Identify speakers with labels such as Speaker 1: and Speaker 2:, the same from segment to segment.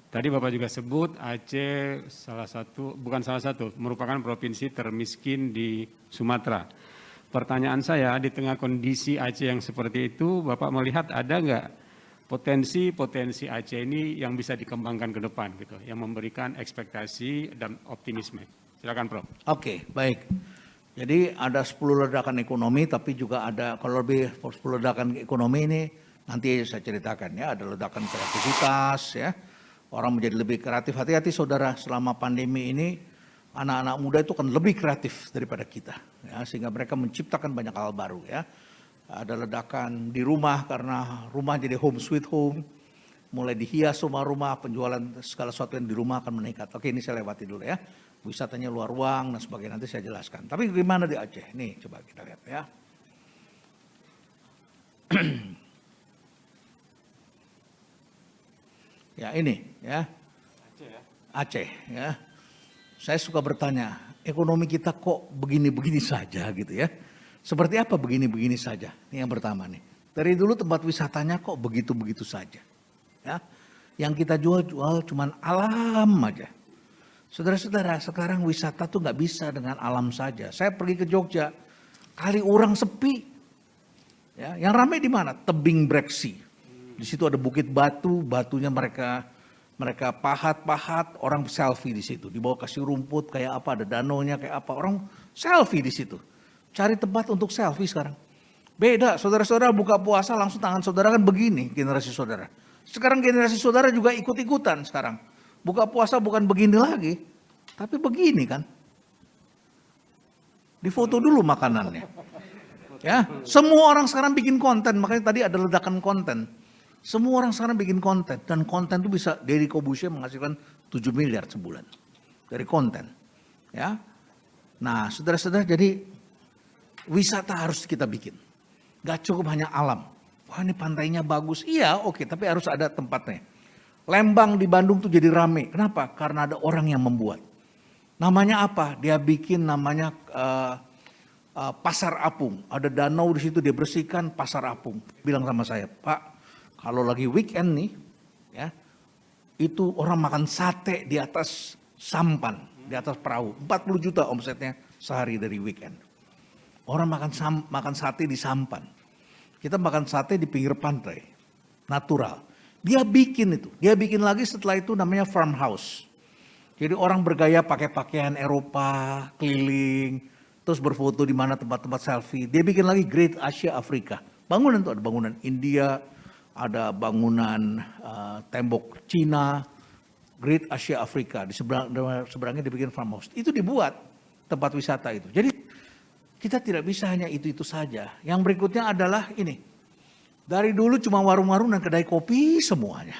Speaker 1: Tadi Bapak juga sebut Aceh bukan salah satu, merupakan provinsi termiskin di Sumatera. Pertanyaan saya, di tengah kondisi Aceh yang seperti itu, Bapak melihat ada nggak potensi Aceh ini yang bisa dikembangkan ke depan gitu, yang memberikan ekspektasi dan optimisme. Silakan Prof.
Speaker 2: Oke, baik. Jadi ada 10 ledakan ekonomi, tapi juga ada, kalau lebih 10 ledakan ekonomi ini nanti saya ceritakan ya, ada ledakan kreativitas ya, orang menjadi lebih kreatif. Hati-hati saudara, selama pandemi ini anak-anak muda itu kan lebih kreatif daripada kita ya, sehingga mereka menciptakan banyak hal baru ya. Ada ledakan di rumah karena rumah jadi home sweet home, mulai dihias rumah-rumah, penjualan segala sesuatu yang di rumah akan meningkat. Oke, ini saya lewati dulu ya. Wisatanya luar ruang dan sebagainya, nanti saya jelaskan. Tapi gimana di Aceh? Nih coba kita lihat ya. Ya ini ya. Aceh ya. Saya suka bertanya, ekonomi kita kok begini-begini saja gitu ya. Seperti apa begini-begini saja? Ini yang pertama nih. Dari dulu tempat wisatanya kok begitu-begitu saja. Ya. Yang kita jual-jual cuman alam aja. Saudara-saudara, sekarang wisata tuh nggak bisa dengan alam saja. Saya pergi ke Jogja, Kaliurang sepi. Ya, yang ramai di mana? Tebing Breksi. Di situ ada bukit batu, batunya mereka pahat-pahat, orang selfie di situ. Di bawah kasih rumput kayak apa, ada danaunya kayak apa, orang selfie di situ. Cari tempat untuk selfie sekarang. Beda, saudara-saudara buka puasa langsung tangan saudara kan begini generasi saudara. Sekarang generasi saudara juga ikut-ikutan sekarang. Buka puasa bukan begini lagi, tapi begini kan. Difoto dulu makanannya. Ya, semua orang sekarang bikin konten, makanya tadi ada ledakan konten. Semua orang sekarang bikin konten, dan konten itu bisa, Deddy Corbuzier menghasilkan 7 miliar sebulan dari konten. Ya, nah saudara-saudara, jadi wisata harus kita bikin. Gak cukup hanya alam. Wah ini pantainya bagus, iya oke, tapi harus ada tempatnya. Lembang di Bandung tuh jadi rame. Kenapa? Karena ada orang yang membuat. Namanya apa? Dia bikin namanya Pasar Apung. Ada danau di situ dia bersihkan, Pasar Apung. Bilang sama saya, Pak, kalau lagi weekend nih, ya, itu orang makan sate di atas sampan, di atas perahu. 40 juta omsetnya sehari dari weekend. Orang makan sate di sampan. Kita makan sate di pinggir pantai, natural. Dia bikin itu, dia bikin lagi setelah itu namanya farmhouse. Jadi orang bergaya pakai pakaian Eropa, keliling, terus berfoto di mana tempat-tempat selfie. Dia bikin lagi Great Asia Afrika. Bangunan itu ada bangunan India, ada bangunan tembok Cina, Great Asia Afrika. Di seberangnya dibikin farmhouse. Itu dibuat tempat wisata itu. Jadi kita tidak bisa hanya itu saja. Yang berikutnya adalah ini. Dari dulu cuma warung-warung dan kedai kopi semuanya.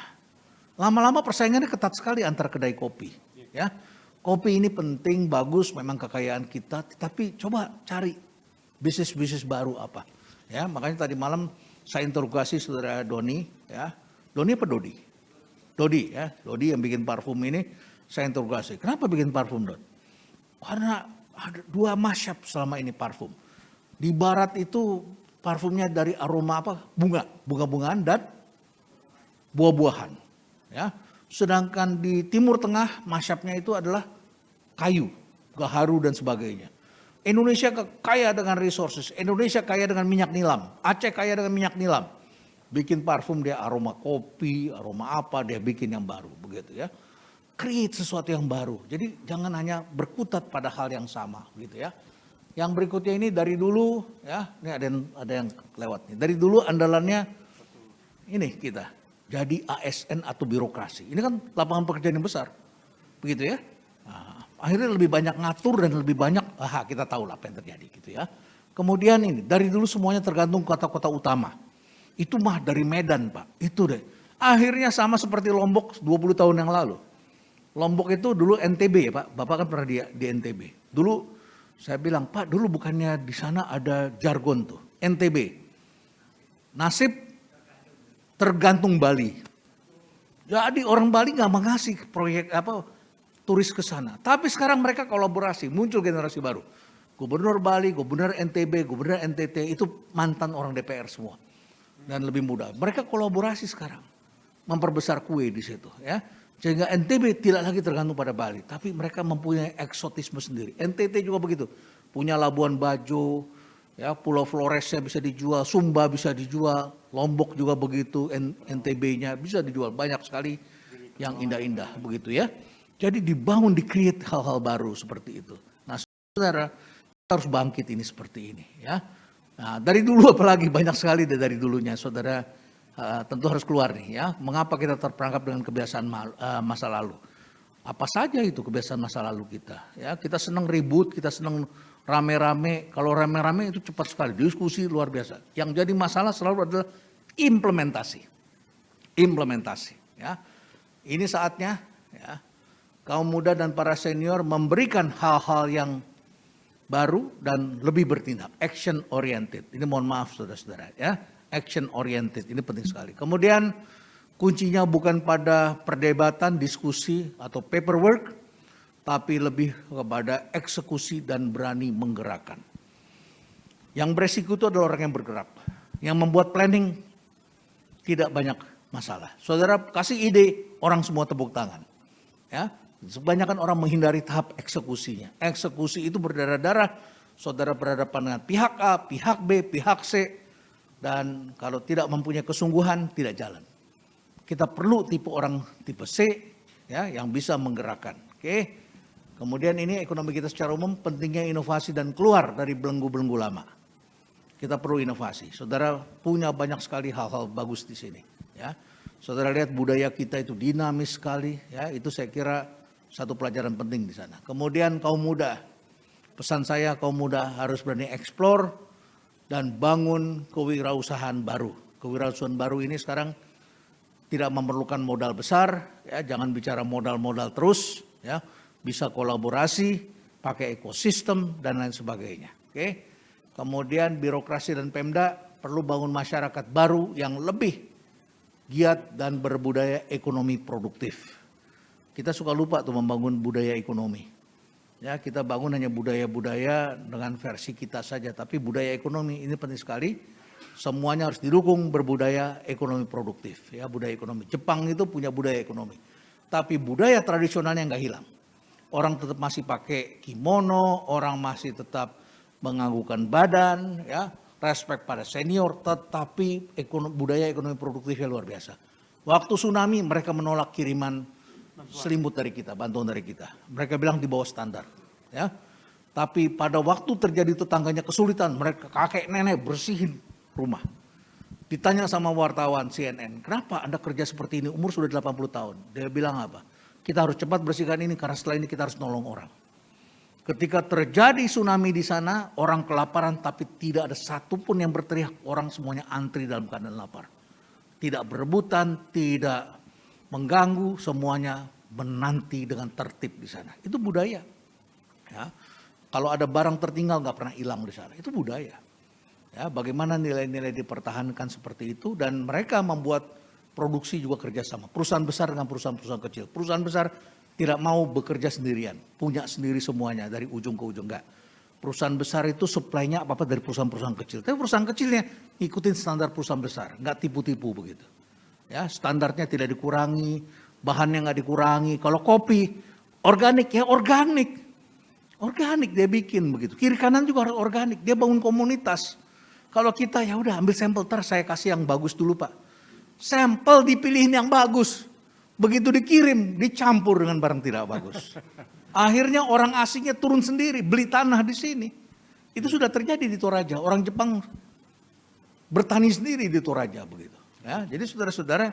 Speaker 2: Lama-lama persaingannya ketat sekali antar kedai kopi. Ya, kopi ini penting, bagus, memang kekayaan kita. Tapi coba cari bisnis-bisnis baru apa. Ya, makanya tadi malam saya interogasi saudara Doni. Ya, Doni apa Dodi? Dodi ya, Dodi yang bikin parfum ini saya interogasi. Kenapa bikin parfum Don? Karena ada 2 masyab selama ini parfum. Di barat itu parfumnya dari aroma apa? Bunga-bungaan dan buah-buahan. Ya. Sedangkan di Timur Tengah masyabnya itu adalah kayu, gaharu dan sebagainya. Indonesia kaya dengan resources, Indonesia kaya dengan minyak nilam, Aceh kaya dengan minyak nilam. Bikin parfum dia aroma kopi, aroma apa, dia bikin yang baru begitu ya. Create sesuatu yang baru. Jadi jangan hanya berkutat pada hal yang sama gitu ya. Yang berikutnya ini dari dulu ya, ini ada yang lewat nih. Dari dulu andalannya ini kita jadi ASN atau birokrasi. Ini kan lapangan pekerjaan yang besar, begitu ya. Nah, akhirnya lebih banyak ngatur dan lebih banyak, kita tahu lah apa yang terjadi gitu ya. Kemudian ini dari dulu semuanya tergantung kota-kota utama. Itu mah dari Medan Pak, itu deh. Akhirnya sama seperti Lombok 20 tahun yang lalu. Lombok itu dulu NTB ya Pak, Bapak kan pernah di NTB. Dulu saya bilang, Pak dulu bukannya di sana ada jargon tuh, NTB. Nasib tergantung Bali. Jadi orang Bali nggak mengasih proyek apa turis ke sana. Tapi sekarang mereka kolaborasi, muncul generasi baru. Gubernur Bali, Gubernur NTB, Gubernur NTT itu mantan orang DPR semua. Dan lebih muda. Mereka kolaborasi sekarang. Memperbesar kue di situ ya. Sehingga NTB tidak lagi tergantung pada Bali, tapi mereka mempunyai eksotisme sendiri. NTT juga begitu, punya Labuan Bajo, ya Pulau Floresnya bisa dijual, Sumba bisa dijual, Lombok juga begitu, NTB-nya bisa dijual, banyak sekali yang indah-indah begitu ya. Jadi dibangun, di-create hal-hal baru seperti itu. Nah saudara, kita harus bangkit ini seperti ini ya. Nah dari dulu apalagi banyak sekali dari dulunya saudara. Tentu harus keluar nih ya. Mengapa kita terperangkap dengan kebiasaan masa lalu? Apa saja itu kebiasaan masa lalu kita? Ya, kita senang ribut, kita senang rame-rame. Kalau rame-rame itu cepat sekali, diskusi luar biasa. Yang jadi masalah selalu adalah implementasi. Implementasi. Ya, ini saatnya ya, kaum muda dan para senior memberikan hal-hal yang baru dan lebih bertindak, action oriented. Ini mohon maaf saudara-saudara ya. Action oriented, ini penting sekali. Kemudian kuncinya bukan pada perdebatan, diskusi atau paperwork, tapi lebih kepada eksekusi dan berani menggerakkan. Yang beresiko itu adalah orang yang bergerak. Yang membuat planning tidak banyak masalah. Saudara kasih ide, orang semua tepuk tangan. Ya, kebanyakan orang menghindari tahap eksekusinya. Eksekusi itu berdarah-darah, saudara berhadapan dengan pihak A, pihak B, pihak C. Dan kalau tidak mempunyai kesungguhan tidak jalan. Kita perlu tipe orang tipe C ya yang bisa menggerakkan. Oke. Kemudian ini ekonomi kita secara umum pentingnya inovasi dan keluar dari belenggu-belenggu lama. Kita perlu inovasi. Saudara punya banyak sekali hal-hal bagus di sini ya. Saudara lihat budaya kita itu dinamis sekali ya, itu saya kira satu pelajaran penting di sana. Kemudian kaum muda. Pesan saya kaum muda harus berani eksplor dan bangun kewirausahaan baru. Kewirausahaan baru ini sekarang tidak memerlukan modal besar, ya, jangan bicara modal-modal terus, ya, bisa kolaborasi, pakai ekosistem dan lain sebagainya. Oke. Kemudian birokrasi dan Pemda perlu bangun masyarakat baru yang lebih giat dan berbudaya ekonomi produktif. Kita suka lupa tuh membangun budaya ekonomi. Ya, kita bangun hanya budaya-budaya dengan versi kita saja, tapi budaya ekonomi ini penting sekali. Semuanya harus didukung berbudaya ekonomi produktif. Ya, budaya ekonomi. Jepang itu punya budaya ekonomi, tapi budaya tradisionalnya nggak hilang. Orang tetap masih pakai kimono, orang masih tetap menganggukkan badan, ya, respect pada senior, tetapi budaya ekonomi produktifnya luar biasa. Waktu tsunami mereka menolak kiriman selimut dari kita, bantuan dari kita. Mereka bilang di bawah standar. Ya. Tapi pada waktu terjadi tetangganya kesulitan, mereka kakek nenek bersihin rumah. Ditanya sama wartawan CNN, kenapa Anda kerja seperti ini, umur sudah 80 tahun. Dia bilang apa? Kita harus cepat bersihkan ini karena setelah ini kita harus nolong orang. Ketika terjadi tsunami di sana, orang kelaparan tapi tidak ada satupun yang berteriak, orang semuanya antri dalam keadaan lapar. Tidak berebutan, tidak mengganggu, semuanya menanti dengan tertib di sana. Itu budaya. Ya. Kalau ada barang tertinggal nggak pernah hilang di sana. Itu budaya. Ya, bagaimana nilai-nilai dipertahankan seperti itu dan mereka membuat produksi juga kerjasama. Perusahaan besar dengan perusahaan-perusahaan kecil. Perusahaan besar tidak mau bekerja sendirian, punya sendiri semuanya dari ujung ke ujung enggak. Perusahaan besar itu supply-nya apa-apa dari perusahaan-perusahaan kecil. Tapi perusahaan kecilnya ikutin standar perusahaan besar, nggak tipu-tipu begitu. Ya, standarnya tidak dikurangi, bahannya nggak dikurangi. Kalau kopi organik ya organik, organik dia bikin begitu. Kiri kanan juga harus organik. Dia bangun komunitas. Kalau kita ya udah ambil sampel, saya kasih yang bagus dulu Pak. Sampel dipilihin yang bagus, begitu dikirim dicampur dengan barang tidak bagus. Akhirnya orang asingnya turun sendiri beli tanah di sini. Itu sudah terjadi di Toraja. Orang Jepang bertani sendiri di Toraja begitu. Ya, jadi saudara-saudara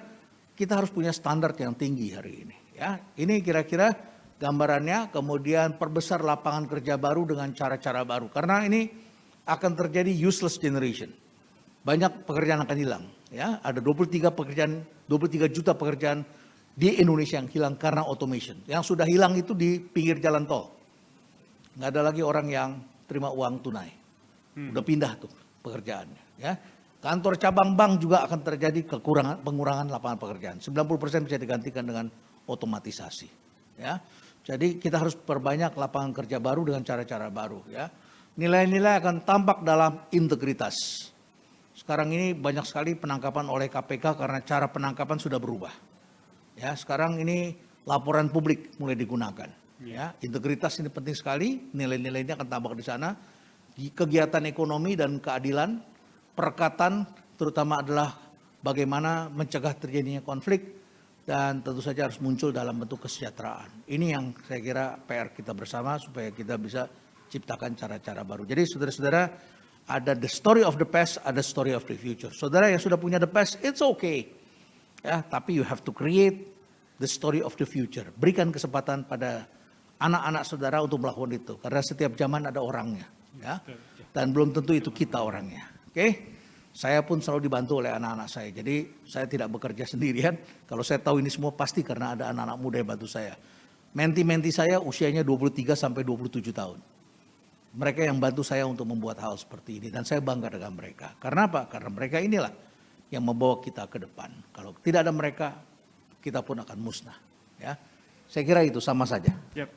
Speaker 2: kita harus punya standar yang tinggi hari ini. Ya, ini kira-kira gambarannya. Kemudian perbesar lapangan kerja baru dengan cara-cara baru. Karena ini akan terjadi useless generation. Banyak pekerjaan akan hilang. Ya, ada 23 juta pekerjaan di Indonesia yang hilang karena automation. Yang sudah hilang itu di pinggir jalan tol. Nggak ada lagi orang yang terima uang tunai. Udah pindah tuh pekerjaannya. Ya. Kantor cabang bank juga akan terjadi pengurangan lapangan pekerjaan. 90% bisa digantikan dengan otomatisasi. Ya. Jadi kita harus perbanyak lapangan kerja baru dengan cara-cara baru. Ya. Nilai-nilai akan tampak dalam integritas. Sekarang ini banyak sekali penangkapan oleh KPK karena cara penangkapan sudah berubah. Ya, sekarang ini laporan publik mulai digunakan. Ya, integritas ini penting sekali, nilai-nilainya akan tambah di sana. Kegiatan ekonomi dan keadilan, perekatan terutama adalah bagaimana mencegah terjadinya konflik dan tentu saja harus muncul dalam bentuk kesejahteraan. Ini yang saya kira PR kita bersama supaya kita bisa ciptakan cara-cara baru. Jadi saudara-saudara, ada the story of the past, ada story of the future. Saudara yang sudah punya the past, it's okay. Ya, tapi you have to create the story of the future. Berikan kesempatan pada anak-anak saudara untuk melakukan itu. Karena setiap zaman ada orangnya. Ya, dan belum tentu itu kita orangnya. Oke? Saya pun selalu dibantu oleh anak-anak saya. Jadi saya tidak bekerja sendirian. Kalau saya tahu ini semua pasti karena ada anak-anak muda yang bantu saya. Menti-menti saya usianya 23 sampai 27 tahun. Mereka yang bantu saya untuk membuat hal seperti ini. Dan saya bangga dengan mereka. Karena apa? Karena mereka inilah yang membawa kita ke depan. Kalau tidak ada mereka, kita pun akan musnah. Ya, saya kira itu sama saja.
Speaker 1: Yep.